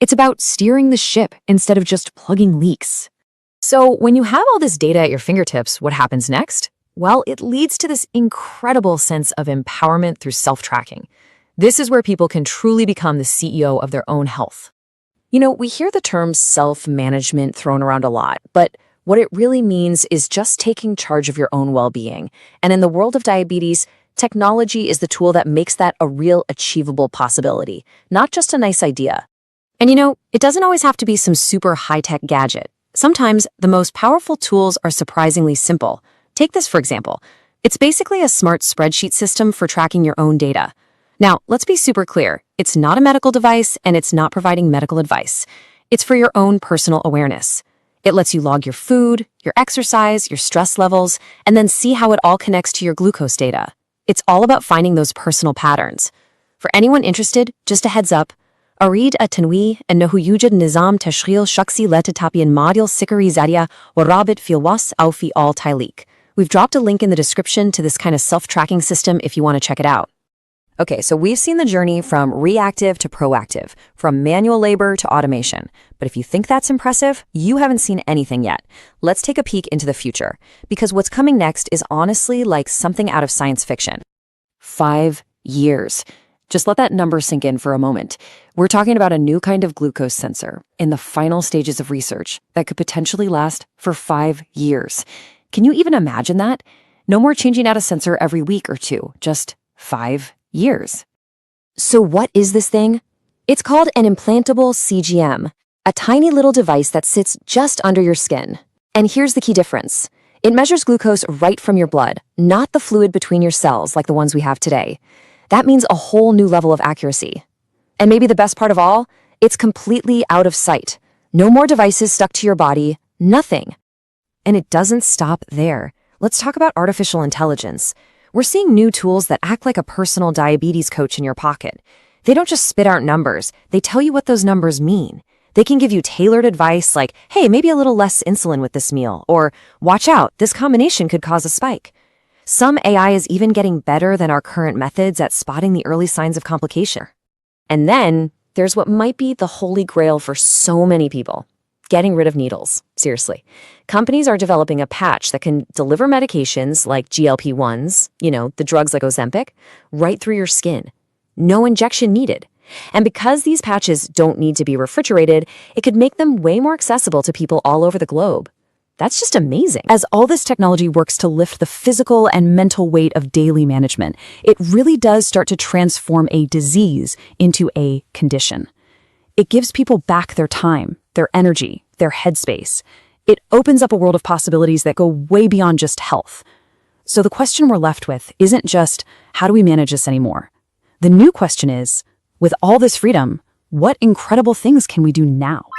It's about steering the ship instead of just plugging leaks. So when you have all this data at your fingertips, what happens next? Well, it leads to this incredible sense of empowerment through self-tracking. This is where people can truly become the CEO of their own health. We hear the term self-management thrown around a lot, but what it really means is just taking charge of your own well-being. And in the world of diabetes, technology is the tool that makes that a real achievable possibility, not just a nice idea. And it doesn't always have to be some super high-tech gadget. Sometimes the most powerful tools are surprisingly simple. Take this, for example. It's basically a smart spreadsheet system for tracking your own data. Now, let's be super clear. It's not a medical device and it's not providing medical advice. It's for your own personal awareness. It lets you log your food, your exercise, your stress levels, and then see how it all connects to your glucose data. It's all about finding those personal patterns. For anyone interested, just a heads up, Arid a tanwi and nahu yujad nizam tashril shaksi letatapian module sikari zadia warabit filwas aufi al tailik. We've dropped a link in the description to this kind of self-tracking system if you want to check it out. Okay, so we've seen the journey from reactive to proactive, from manual labor to automation. But if you think that's impressive, you haven't seen anything yet. Let's take a peek into the future, because what's coming next is honestly like something out of science fiction. 5 years. Just let that number sink in for a moment. We're talking about a new kind of glucose sensor in the final stages of research that could potentially last for 5 years. Can you even imagine that? No more changing out a sensor every week or two, just 5 years. So what is this thing? It's called an implantable CGM, a tiny little device that sits just under your skin. And here's the key difference. It measures glucose right from your blood, not the fluid between your cells like the ones we have today. That means a whole new level of accuracy. And maybe the best part of all, it's completely out of sight. No more devices stuck to your body, nothing. And it doesn't stop there. Let's talk about artificial intelligence. We're seeing new tools that act like a personal diabetes coach in your pocket. They don't just spit out numbers, they tell you what those numbers mean. They can give you tailored advice like, hey, maybe a little less insulin with this meal, or watch out, this combination could cause a spike. Some AI is even getting better than our current methods at spotting the early signs of complication. And then there's what might be the holy grail for so many people. Getting rid of needles. Seriously. Companies are developing a patch that can deliver medications like GLP-1s, the drugs like Ozempic, right through your skin. No injection needed. And because these patches don't need to be refrigerated, it could make them way more accessible to people all over the globe. That's just amazing. As all this technology works to lift the physical and mental weight of daily management, it really does start to transform a disease into a condition. It gives people back their time, their energy, their headspace. It opens up a world of possibilities that go way beyond just health. So the question we're left with isn't just, how do we manage this anymore? The new question is, with all this freedom, what incredible things can we do now?